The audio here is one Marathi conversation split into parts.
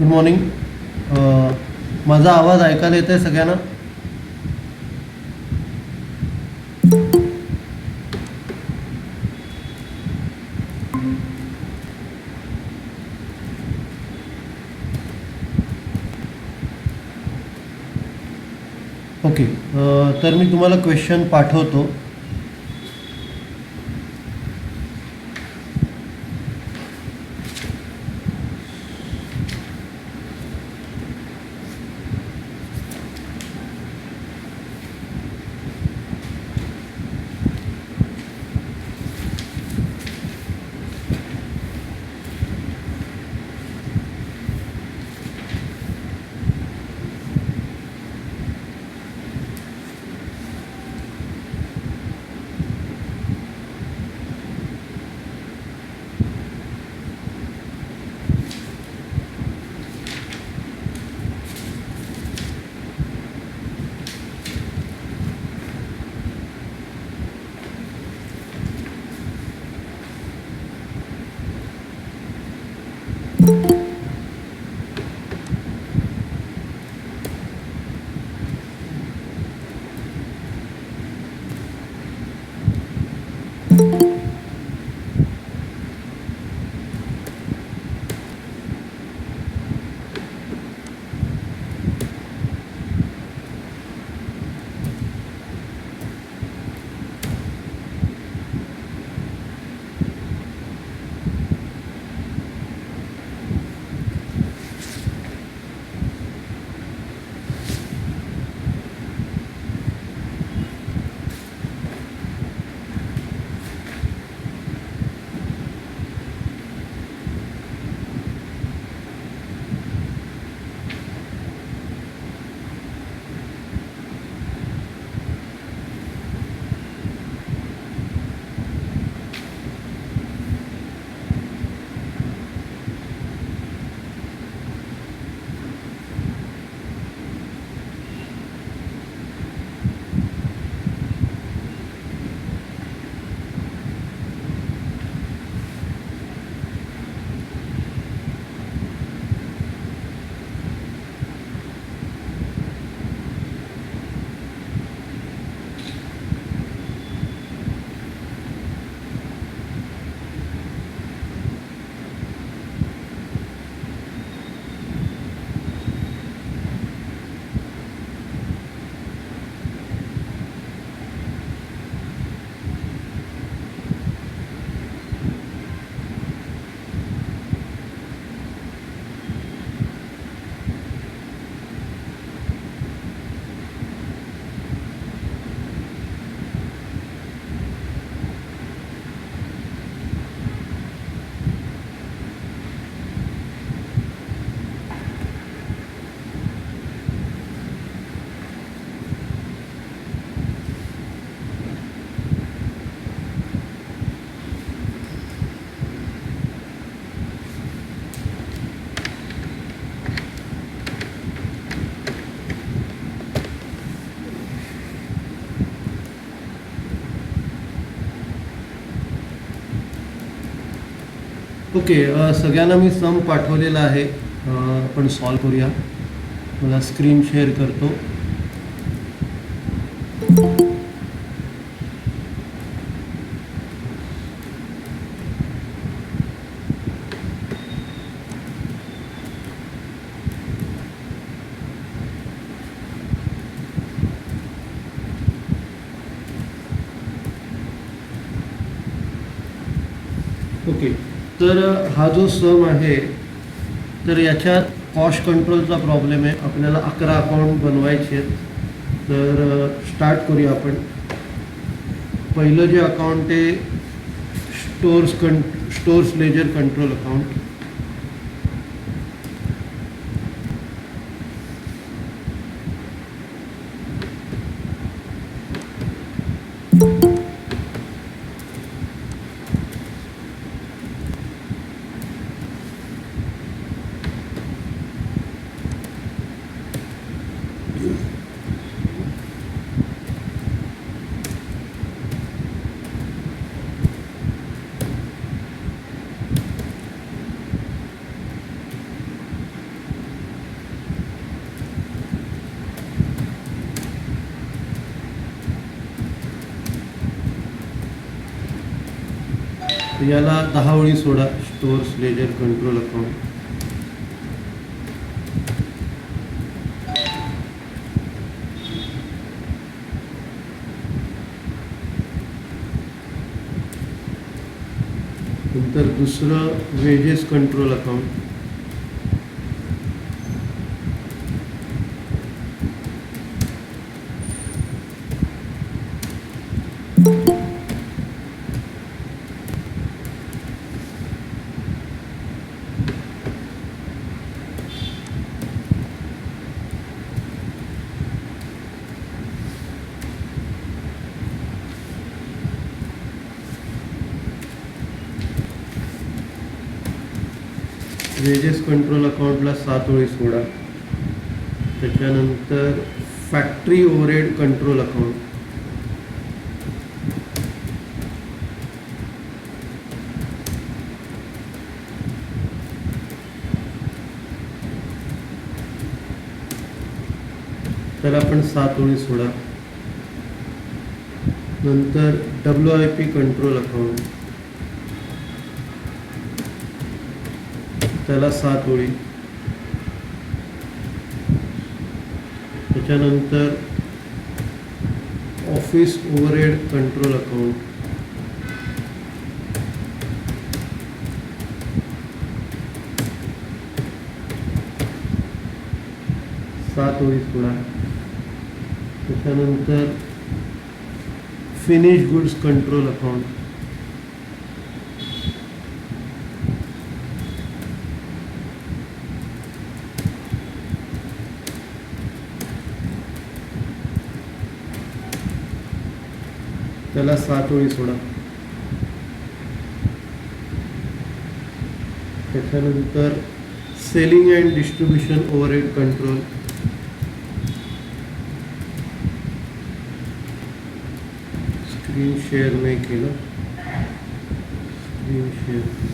Good morning. माझा आवाज ऐकायला येत आहे सगळ्यांना? ओके. तर मी तुम्हाला क्वेश्चन पाठवतो. ओके. सगळ्यांना मी सम पाठवलेला आहे. आपण सॉल्व करूया. मला स्क्रीन शेअर करतो. ओके. तर हा जो सम आहे, तर याच्यात कॉस्ट कंट्रोलचा प्रॉब्लेम आहे. आपल्याला 11 अकाउंट बनवायचे आहेत. तर स्टार्ट करूया आपण. पहिलं जे अकाउंट आहे स्टोर्स लेजर कंट्रोल अकाउंट. याला 10 ओळी सोडा. Stores ledger control account. नंतर दुसरं wages control account. Wages control अकाउंटला 7 ओळी सोडा. त्याच्यानंतर फॅक्टरी ओव्हरहेड कंट्रोल अकाउंट. त्याला पण 7 ओळी सोडा. नंतर WIP कंट्रोल अकाउंट, त्याला 7 ओळी. त्याच्यानंतर ऑफिस ओव्हरहेड कंट्रोल अकाउंट, सात ओळी सोडा. त्याच्यानंतर फिनिश गुड्स कंट्रोल अकाउंट, त्याला 7 ओळी सोडा. त्याच्यानंतर selling and distribution overhead control, screen share नाही केलं. Screen share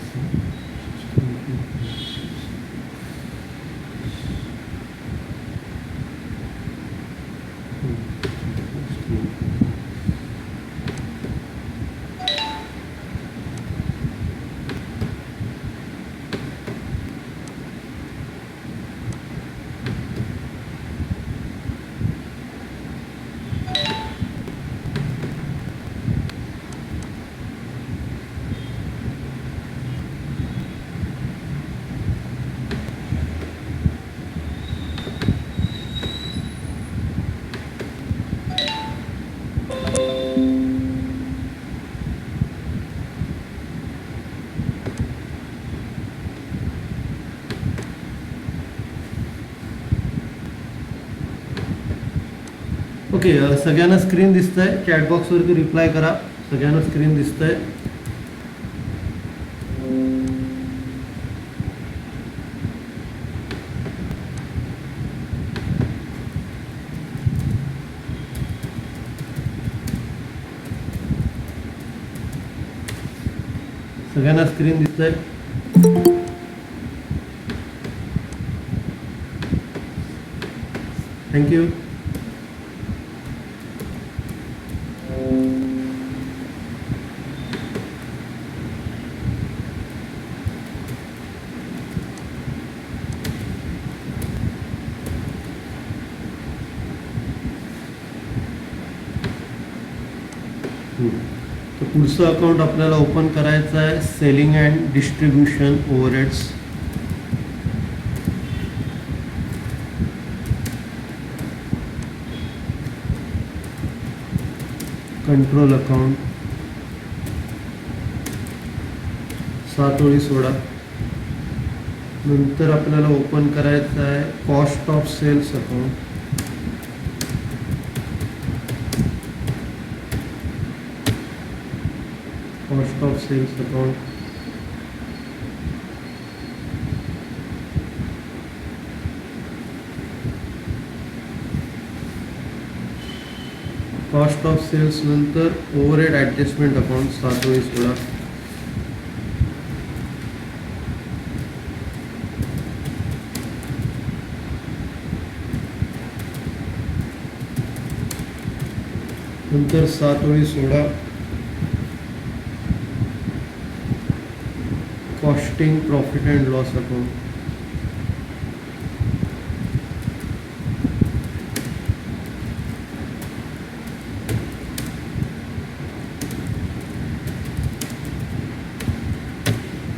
okay. सगळ्यांना स्क्रीन दिसतंय. चॅटबॉक्सवरती रिप्लाय करा. सगळ्यांना स्क्रीन दिसतंय. सगळ्यांना स्क्रीन दिसतंय. थँक्यू. तर पुढचं अकाउंट आपल्याला ओपन करायचं आहे selling and distribution overheads. Control account, 7 ओळी सोडा. नंतर आपल्याला ओपन करायचं आहे cost of sales account, cost of sales account. Cost of sales नंतर ओव्हरहेड ॲडजस्टमेंट अकाउंट, 7 ओळी सोडा. नंतर 7 ओळी सोडा. Costing profit and loss account.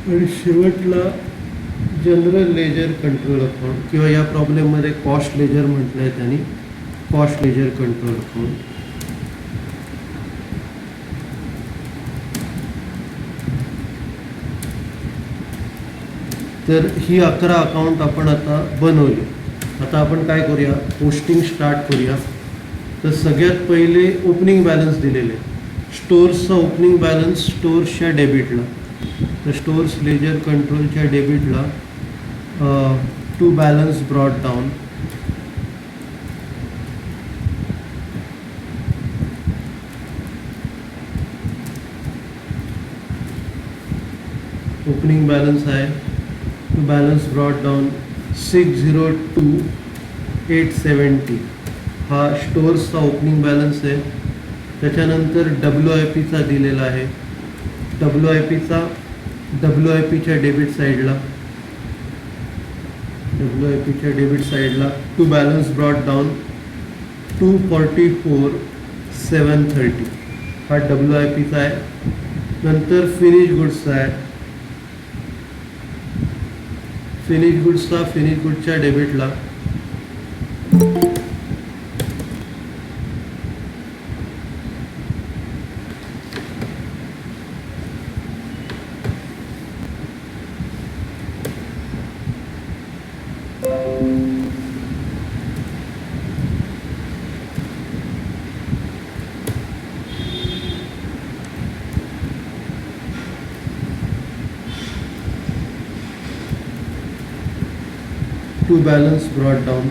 आणि शेवटला जनरल लेजर कंट्रोल अकाउंट, किंवा या प्रॉब्लेममध्ये कॉस्ट लेजर म्हटलं आहे त्यांनी, कॉस्ट लेजर कंट्रोल अकाउंट. तर ही 11 अकाउंट आपण आता बनवली. आता आपण काय करूया, पोस्टिंग स्टार्ट करूया. तर सगळ्यात पहिले ओपनिंग बॅलन्स दिलेले, स्टोअर्सचा ओपनिंग बॅलन्स स्टोअर्सच्या डेबिटला. तर स्टोअर्स लेजर कंट्रोलच्या डेबिटला to balance brought down. Opening balance आहे, टू बॅलन्स ब्रॉट डाऊन 602,870. हा स्टोअर्सचा ओपनिंग बॅलन्स आहे. त्याच्यानंतर WIPचा दिलेला आहे. WIPच्या डेबिट साईडला, WIPच्या डेबिट साईडला टू बॅलन्स ब्रॉट डाऊन 244,730. हा WIPचा आहे. नंतर फिनिश गुड्सचा आहे. फिनिश गुड्सच्या डेबिटला टू बॅलन्स ब्रॉट डाऊन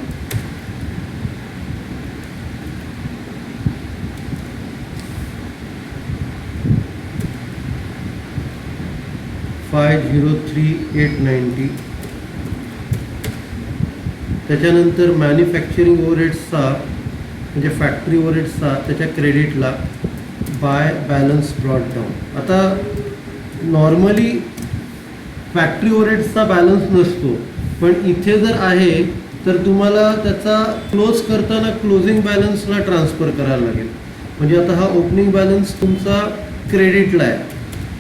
503,890. त्याच्यानंतर मॅन्युफॅक्चरिंग ओव्हरहेड्सचा म्हणजे फॅक्टरी ओव्हरहेड्सचा त्याच्या क्रेडिटला बाय बॅलन्स ब्रॉट डाऊन. आता नॉर्मली फॅक्टरी ओव्हरहेड्सचा बॅलन्स नसतो, पण इथे जर आहे तर तुम्हाला त्याचा क्लोज करताना क्लोजिंग बॅलन्सला ट्रान्सफर करायला लागेल. म्हणजे आता हा ओपनिंग बॅलन्स तुमचा क्रेडिटला आहे,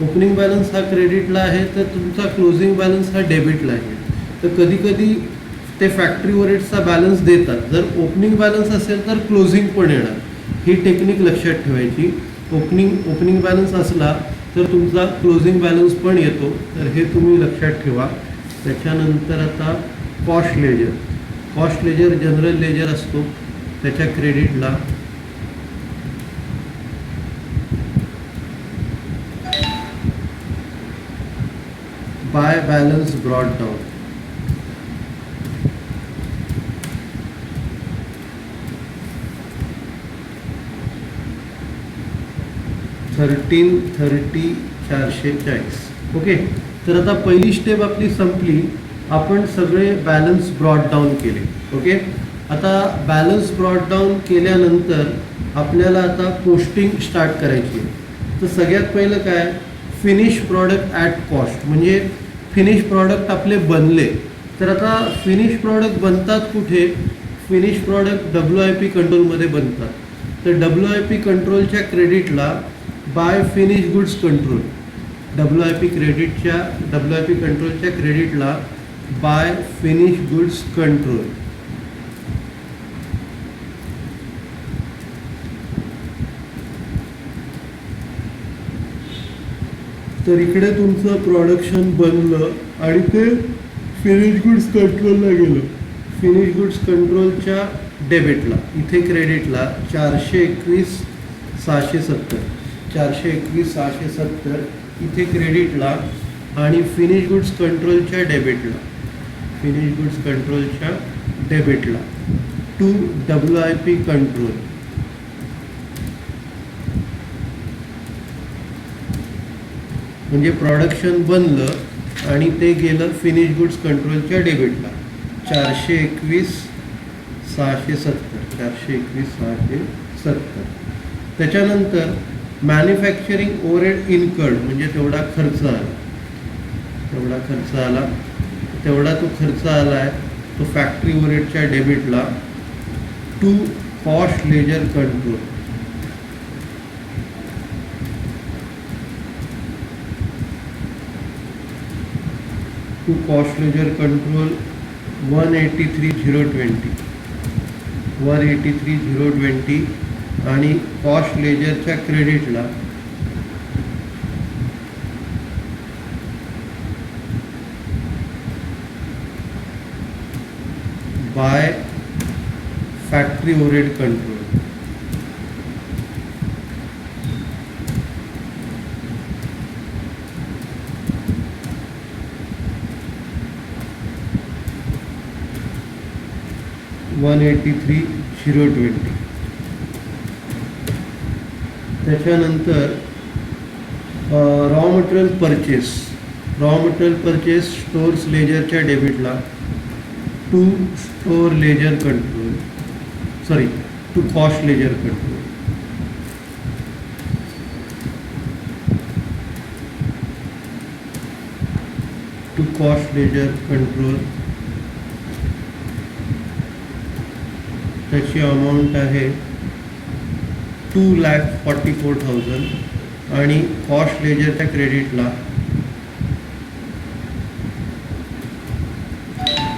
ओपनिंग बॅलन्स हा क्रेडिटला आहे, तर तुमचा क्लोजिंग बॅलन्स हा डेबिटला आहे. तर कधी कधी ते फॅक्टरी ओव्हरहेड्सचा बॅलन्स देतात. जर ओपनिंग बॅलन्स असेल तर क्लोजिंग पण येणार. ही टेक्निक लक्षात ठेवायची. ओपनिंग बॅलन्स असला तर तुमचा क्लोजिंग बॅलन्स पण येतो. तर हे तुम्ही लक्षात ठेवा. त्याच्यानंतर आता कॉस्ट लेजर जनरल लेजर असतो, त्याच्या क्रेडिटला by balance brought down 1330,440. Okay. तर आता पहिली स्टेप आपली संपली. आपण सगळे बॅलन्स ब्रॉट डाऊन केले. ओके. आता बॅलन्स ब्रॉट डाऊन केल्यानंतर आपल्याला आता पोस्टिंग स्टार्ट करायची आहे. तर सगळ्यात पहिलं काय, फिनिश प्रॉडक्ट ॲट कॉस्ट, म्हणजे फिनिश प्रॉडक्ट आपले बनले. तर आता फिनिश प्रॉडक्ट बनतात कुठे, फिनिश प्रॉडक्ट WIP कंट्रोलमध्ये बनतात. तर WIP कंट्रोलच्या क्रेडिटला by finish goods control, WIP कंट्रोलच्या क्रेडिटला बाय फिनिश गुड्स कंट्रोल. तर इकडे तुमचं प्रोडक्शन बनलं आणि ते फिनिश गुड्स कंट्रोलला गेलं. फिनिश गुड्स कंट्रोलच्या डेबिटला, इथे क्रेडिटला 421,670 इथे क्रेडिटला, आणि फिनिश गुड्स कंट्रोलच्या डेबिटला टू WIP कंट्रोल. म्हणजे प्रोडक्शन बनलं आणि ते गेलं फिनिश गुड्स कंट्रोलच्या डेबिटला 421,670. त्याच्यानंतर मॅन्युफॅक्चरिंग ओव्हरहेड इनकर्ड, म्हणजे तेवढा खर्च आला. तेवढा खर्च आला. तेवढा तो खर्च आला आहे तो फॅक्टरी ओव्हरहेडच्या डेबिटला to cost ledger control. To cost ledger control 183,020 आणि कॉस्ट लेजरच्या क्रेडिटला बाय फॅक्टरी ओव्हरहेड कंट्रोल. $183,020. त्याच्यानंतर रॉ मटेरियल परचेस स्टोर्स लेजरच्या डेबिटला to store ledger control to cost ledger control. To cost ledger control त्याची अमाऊंट आहे 2,44,000 आणि कॉस्ट लेजरच्या क्रेडिटला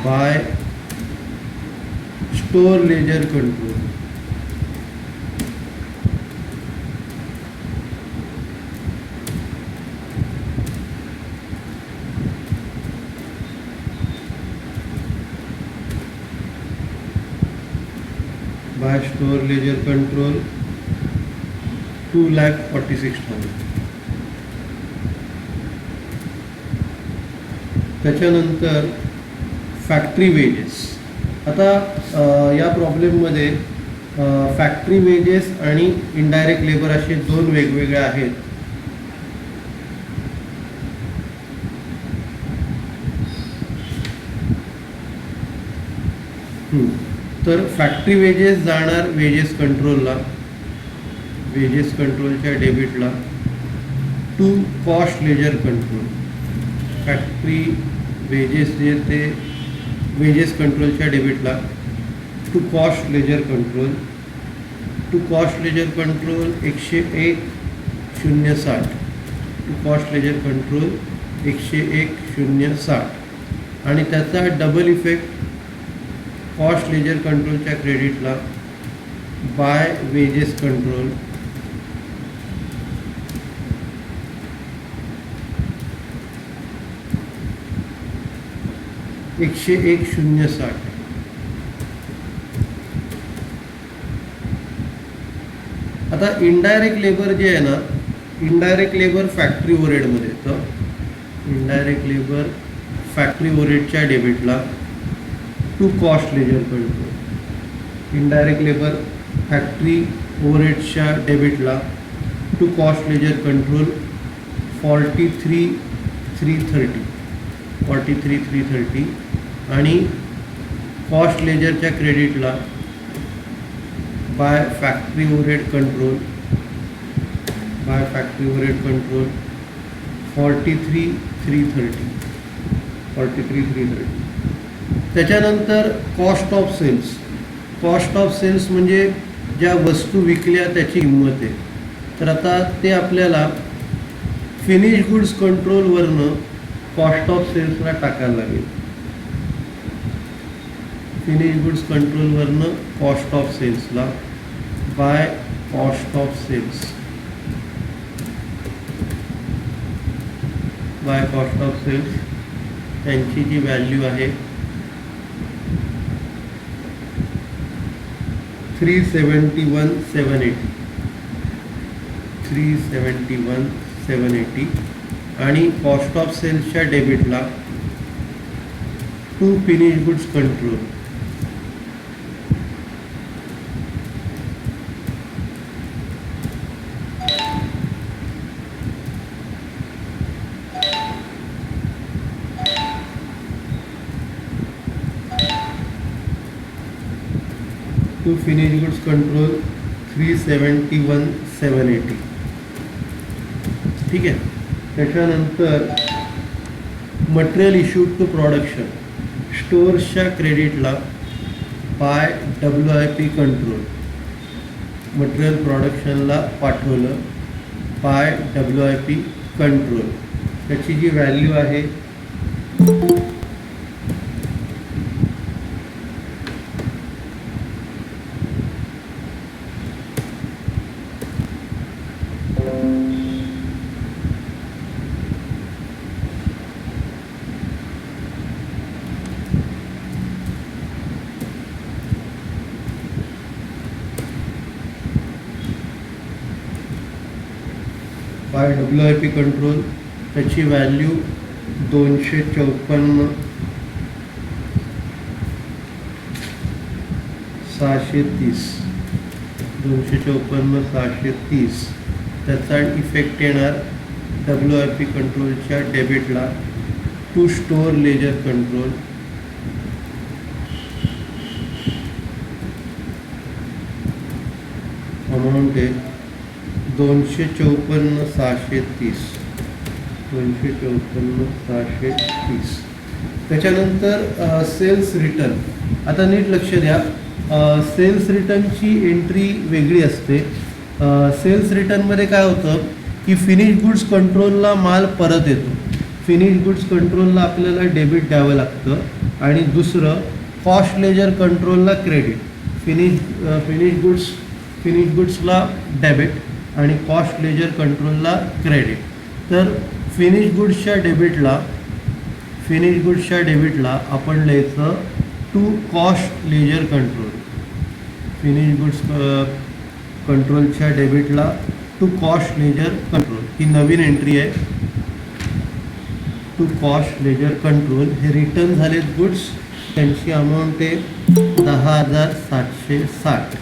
by store ledger control. By store ledger control 2,46,000. त्याच्यानंतर फॅक्टरी वेजेस. आता या प्रॉब्लेममध्ये फॅक्टरी वेजेस आणि इनडायरेक्ट लेबर असे दोन वेगवेगळे आहेत. तर फॅक्टरी वेजेस जाणार वेजेस कंट्रोलला, वेजेस कंट्रोलच्या डेबिटला to cost ledger control. Factory wages जे ते वेजेस कंट्रोलच्या डेबिटला to cost ledger control. To cost ledger control 101,060. To cost ledger control 101,060 आणि त्याचा डबल इफेक्ट कॉस्ट लेजर कंट्रोलच्या क्रेडिटला बाय वेजेस कंट्रोल 101,060. आता इनडायरेक्ट लेबर जे आहे ना, इनडायरेक्ट लेबर फॅक्टरी ओव्हरहेडमध्ये येतं. इनडायरेक्ट लेबर फॅक्टरी ओव्हरहेडच्या डेबिटला to cost ledger control. Indirect labour factory ओव्हरहेडच्या डेबिटला टू कॉस्ट लेजर कंट्रोल 43,330 आणि कॉस्ट लेजरच्या क्रेडिटला बाय फॅक्टरी ओव्हरहेड कंट्रोल 43,330. त्याच्यानंतर कॉस्ट ऑफ सेल्स म्हणजे ज्या वस्तू विकल्या त्याची किंमत आहे. तर आता ते आपल्याला फिनिश गुड्स कंट्रोलवरनं कॉस्ट ऑफ सेल्सला टाकायला लागेल. फिनिश गुड्स कंट्रोलवरनं कॉस्ट ऑफ सेल्सला बाय कॉस्ट ऑफ सेल्स त्यांची जी व्हॅल्यू आहे 371,780 आणि कॉस्ट ऑफ सेल्सच्या डेबिटला to finish goods control to finish goods control 371,780. ठीक आहे. त्याच्यानंतर मटेरियल इश्यूड टू प्रोडक्शन, स्टोअर्सच्या क्रेडिटला बाय WIP कंट्रोल, मटेरियल प्रोडक्शनला पाठवलं बाय WIP कंट्रोल. त्याची जी व्हॅल्यू आहे बाय WIP कंट्रोल, त्याची व्हॅल्यू 254 630, 254 630. त्याचा इफेक्ट येणार WIP कंट्रोलच्या डेबिटला to store ledger control, amount आहे 254 630, 254 630. त्याच्यानंतर सेल्स रिटर्न. आता नीट लक्ष द्या, सेल्स रिटर्नची एंट्री वेगळी असते. सेल्स रिटर्नमध्ये काय होतं की फिनिश गुड्स कंट्रोलला माल परत येतो, फिनिश गुड्स कंट्रोलला आपल्याला डेबिट द्यावं लागतं, आणि दुसरं कॉस्ट लेजर कंट्रोलला क्रेडिट. फिनिश गुड्सला डेबिट आणि कॉस्ट लेजर कंट्रोलला क्रेडिट. तर फिनिश गुड्सच्या डेबिटला आपण लिहायचं to cost ledger control. Finish goods कंट्रोलच्या डेबिटला टू कॉस्ट लेजर कंट्रोल, ही नवीन एंट्री आहे. टू कॉस्ट लेजर कंट्रोल हे रिटर्न झालेत गुड्स, त्यांची अमाऊंट आहे 10,760,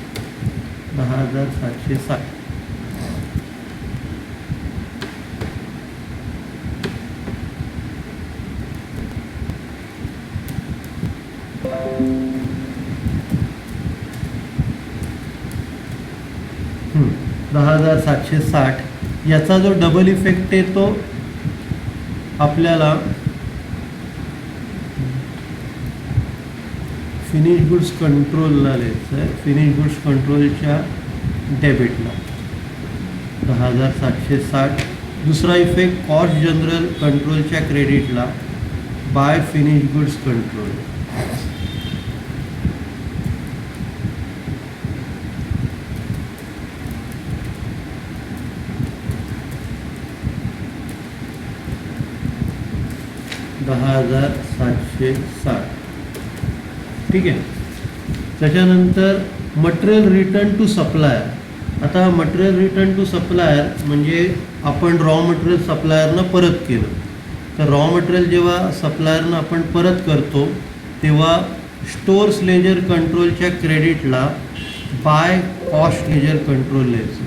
10,760. हं, 10,760. याचा जो डबल इफेक्ट आहे तो आपल्याला फिनिश गुड्स कंट्रोलला लिहायचं आहे. फिनिश गुड्स कंट्रोलच्या डेबिटला 10,760. दुसरा इफेक्ट कॉस्ट जनरल कंट्रोलच्या क्रेडिटला बाय फिनिश गुड्स कंट्रोल. $10,760. ठीक आहे. त्याच्यानंतर मटेरियल रिटर्न टू सप्लायर. आता मटेरियल रिटर्न टू सप्लायर म्हणजे आपण रॉ मटेरियल सप्लायरनं परत केलं, तर रॉ मटेरियल जेव्हा सप्लायरनं आपण परत करतो तेव्हा स्टोअर्स लेजर कंट्रोलच्या क्रेडिटला बाय कॉस्ट लेजर कंट्रोल लिहायचं.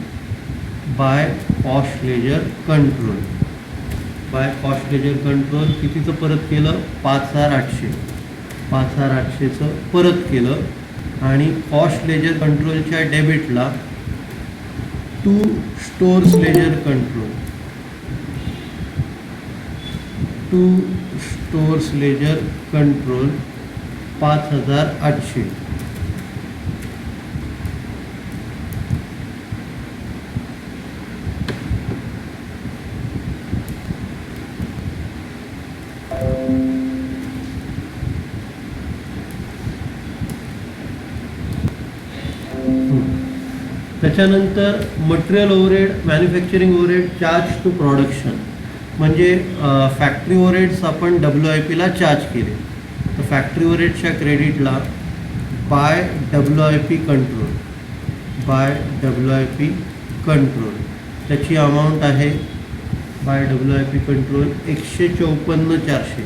By cost ledger control, by cost ledger control कितीचं परत केलं? 5,800, 5,800चं परत केलं. आणि कॉस्ट लेजर कंट्रोलच्या डेबिटला to stores ledger control, to stores ledger control 5,800. त्याच्यानंतर material overhead, manufacturing overhead charge to production, म्हणजे फॅक्टरी ओव्हरहेड्स आपण WIPला चार्ज केले, तर फॅक्टरी ओव्हरहेडच्या क्रेडिटला by WIP control, by WIP control. त्याची अमाऊंट आहे बाय WIP कंट्रोल 154,400.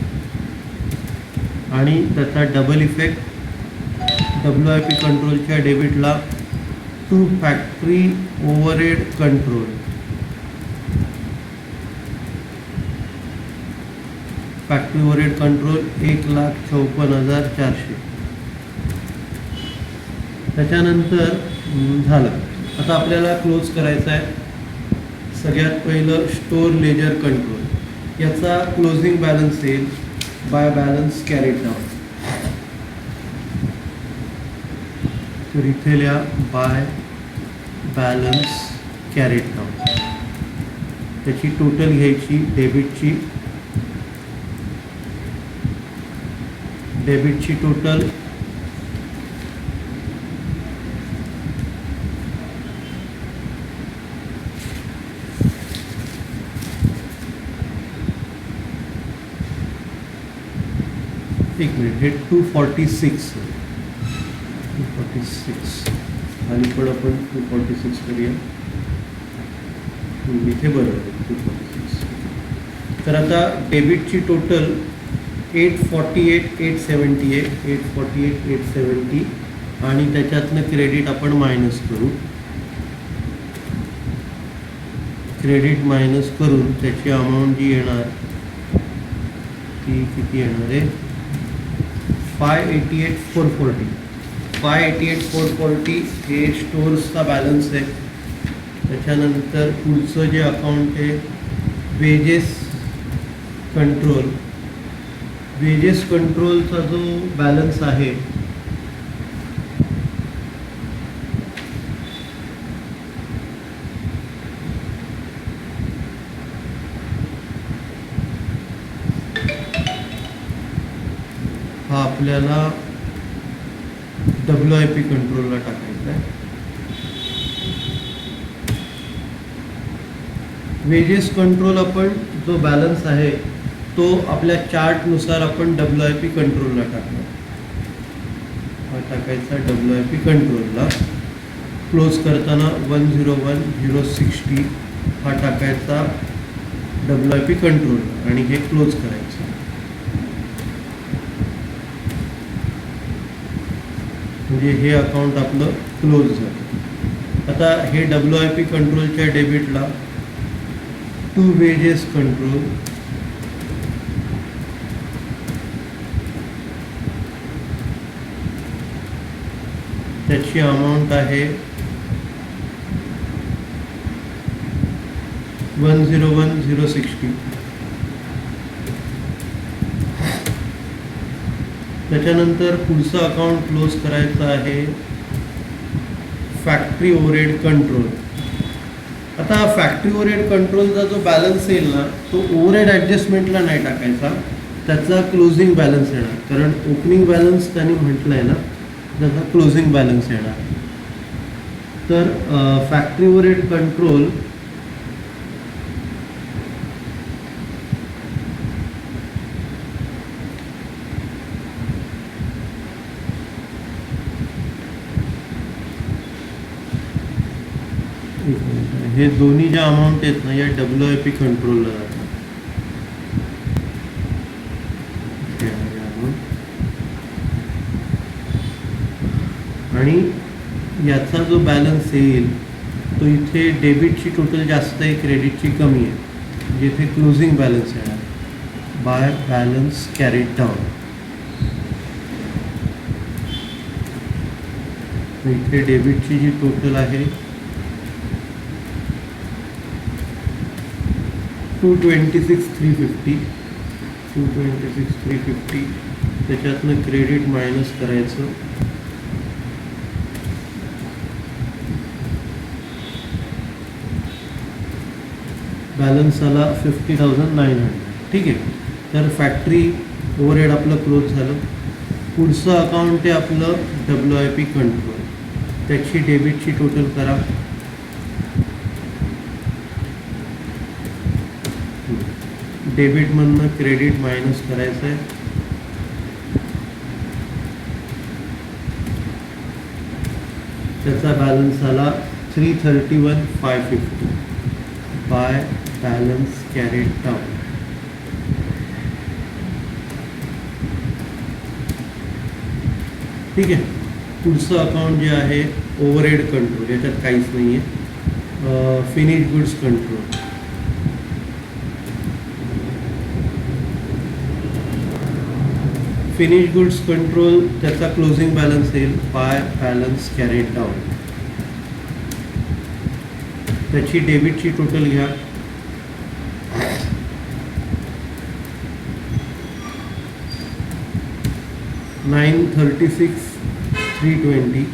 आणि त्याचा डबल इफेक्ट WIP कंट्रोलच्या डेबिटला to factory overhead control, factory overhead control 1,54,400. त्याच्यानंतर झालं. आता आपल्याला क्लोज करायचं आहे. सगळ्यात पहिलं स्टोअर लेजर कंट्रोल, याचा क्लोजिंग बॅलन्स येईल बाय बॅलन्स कॅरीड डाऊन. तर इथे लिहा बाय बॅलन्स कॅरीड डाऊन. त्याची टोटल घ्यायची डेबिटची टोटल एक मिनिट, हे 246 आणि पण आपण 246 करूया. इथे बरोबर 246. तर आता डेबिटची टोटल 848,870 आणि त्याच्यातनं क्रेडिट आपण मायनस करू. क्रेडिट मायनस करून त्याची अमाऊंट जी येणार ती किती येणार आहे, 588,440 हे स्टोर्सचा बॅलन्स आहे. त्याच्यानंतर पुढचं जे अकाउंट आहे वेजेस कंट्रोलचा जो बॅलन्स आहे हा आपल्याला WIP कंट्रोलला टाकायचा आहे. वेजेस कंट्रोल आपण जो बॅलन्स आहे तो आपल्या चार्टनुसार आपण WIP कंट्रोलला टाकणार. हा टाकायचा WIP कंट्रोलला. क्लोज करताना 101,060 हा टाकायचा WIP कंट्रोल आणि हे क्लोज करायचं. म्हणजे हे अकाउंट आपलं क्लोज झालं. आता हे WIP कंट्रोलच्या डेबिटला टू वेजेस कंट्रोल त्याची अमाऊंट आहे 101,060. त्याच्यानंतर पुढचं अकाउंट क्लोज करायचं आहे फॅक्टरी ओव्हरहेड कंट्रोल. आता फॅक्टरी ओव्हरहेड कंट्रोलचा जो बॅलन्स येईल ना तो ओव्हरहेड ॲडजस्टमेंटला नाही टाकायचा, त्याचा क्लोजिंग बॅलन्स येणार. कारण ओपनिंग बॅलन्स त्यांनी म्हटलं आहे ना, त्याचा क्लोजिंग बॅलन्स येणार. तर फॅक्टरी ओव्हरहेड कंट्रोल हे दोन्ही ज्या अमाऊंट आहेत ना या WIP कंट्रोलला जातात. आणि याचा जो बॅलन्स येईल तो इथे डेबिटची टोटल जास्त आहे, क्रेडिटची कमी आहे. जिथे क्लोजिंग बॅलन्स येणार बाय बॅलन्स कॅरीड डाऊन. इथे डेबिटची जी टोटल आहे 226,350 त्याच्यातनं क्रेडिट मायनस करायचं. बॅलन्स आला 50,900. ठीक आहे. तर फॅक्टरी ओव्हरहेड आपलं क्लोज झालं. पुढचं अकाउंट आहे आपलं WIP कंट्रोल. त्याची डेबिटची टोटल करा. डेबिटमधनं क्रेडिट मायनस करायचं आहे. त्याचा बॅलन्स आला 331,550 बाय बॅलन्स कॅरीड डाऊन. ठीक आहे. पुढचं अकाउंट जे आहे ओव्हरहेड कंट्रोल, याच्यात काहीच नाही आहे. Finish goods control. Finish goods control त्याचा क्लोजिंग बॅलन्स येईल बाय बॅलन्स कॅरीड डाऊन. त्याची डेबिटची टोटल घ्या. 936 320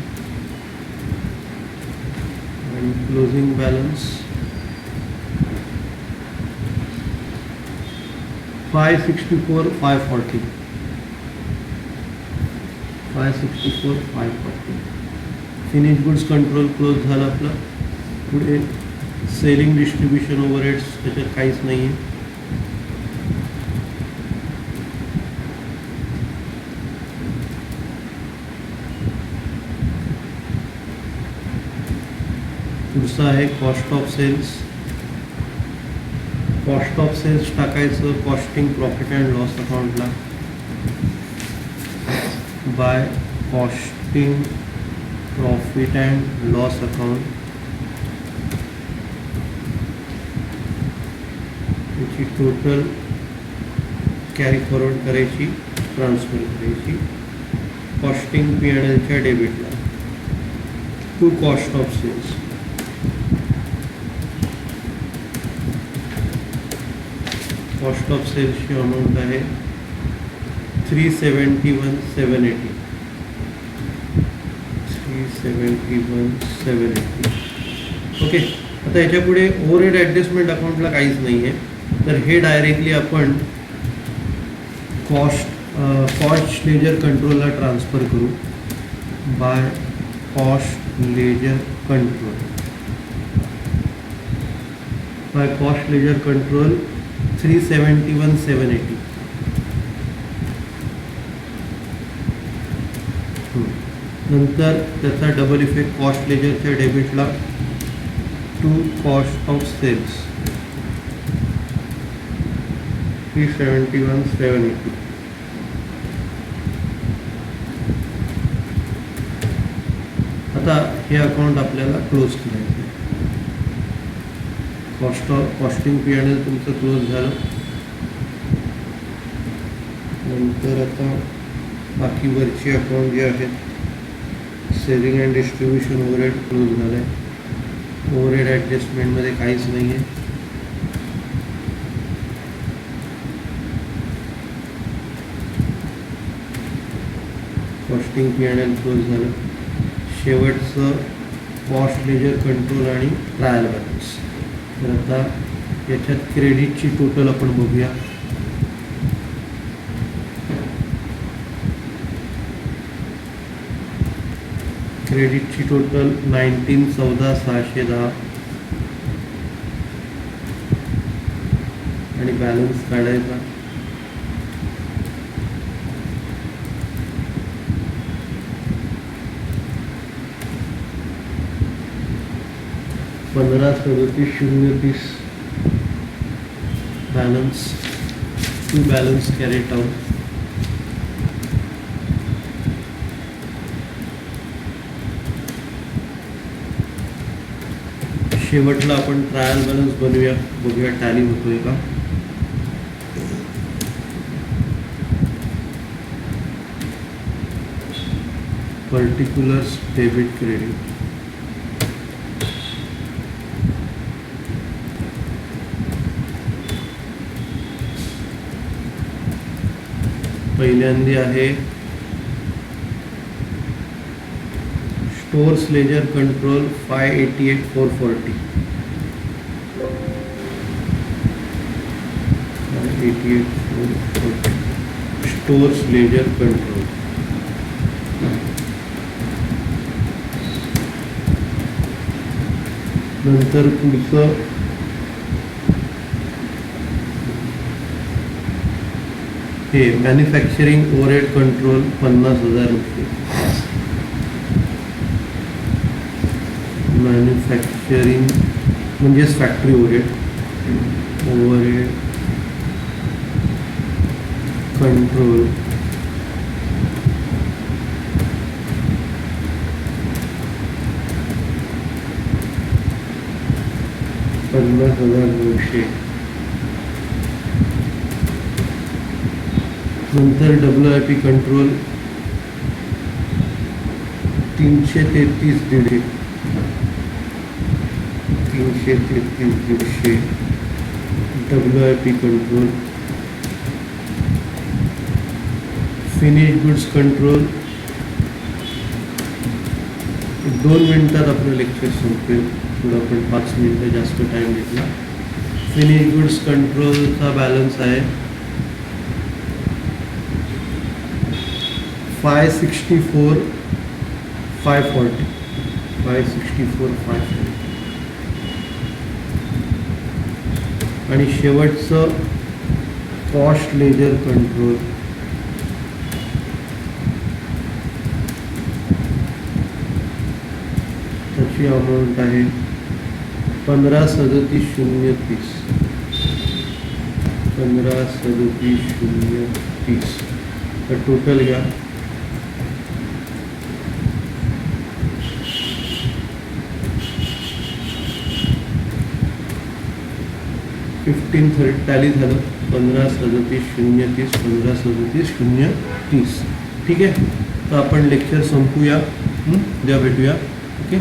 and closing balance 564 540 564 540. Finish goods control close झालं आपलं. पुढे सेलिंग डिस्ट्रीब्युशन ओव्हरहेड्स त्याच्यात काहीच नाही आहे. पुढचं आहे cost of sales. Cost of sales टाकायचं कॉस्टिंग प्रॉफिट अँड लॉस अकाउंटला by costing profit and loss account. त्याची टोटल कॅरी फॉरवर्ड करायची, ट्रान्सफर करायची कॉस्टिंग P&Lच्या डेबिटला to cost of sales. Cost of सेल्सची अमाऊंट आहे 371,780. 371,780. ओके. आता याच्यापुढे ओव्हरहेड ॲडजस्टमेंट अकाउंटला काहीच नाही आहे, तर हे डायरेक्टली आपण कॉस्ट लेजर कंट्रोलला ट्रान्सफर करू by cost ledger control. By cost ledger control 371,780. नंतर त्याचा डबल इफेक्ट कॉस्ट लेजरच्या डेबिटला टू कॉस्ट ऑफ सेल्स 371,780. आता हे अकाउंट आपल्याला क्लोज करायचं. कॉस्टिंग P&L तुमचं क्लोज झालं. नंतर आता बाकी वरची अकाउंट जे आहेत selling and distribution overhead close झालं आहे. ओव्हरहेड ॲडजस्टमेंटमध्ये काहीच नाही आहे. कॉस्टिंग P&L क्लोज झालं. शेवटचं कॉस्ट लेजर कंट्रोल आणि ट्रायल बॅलन्स. तर आता याच्यात क्रेडिटची टोटल आपण बघूया. क्रेडिटची टोटल 19,14,610 आणि बॅलन्स काढायचा 15,37,030. balance to balance carried out. शेवटला आपण ट्रायल बॅलन्स बनवूया, बघूया टॅली होतोय का. पर्टिक्युलर्स डेबिट क्रेडिट पहिल्यांदी आहे stores ledger control 588,440 588,440 stores ledger control. नंतर पुढचं हे मॅन्युफॅक्चरिंग ओव्हरहेड कंट्रोल 50,000 रुपये. मॅन्युफॅक्चरिंग म्हणजेच फॅक्टरी ओव्हरहेड कंट्रोल 50,900. नंतर WIP control 333,150 333,150 WIP control finish goods control 2 मिनिटात आपलं लेक्चर संपेल. थोडं आपण 5 मिनिटं जास्त टाईम घेतला. फिनिश गुड्स कंट्रोलचा बॅलन्स आहे 564 540 564 540. आणि शेवटचं कॉस्ट लेजर कंट्रोल त्याची अमाऊंट आहे 15,37,030 15,37,030. तर टोटल घ्या 1530 टॅली झालं 15,37,030 15,37,030. ठीक आहे. तर आपण लेक्चर संपूया. उद्या भेटूया. ओके.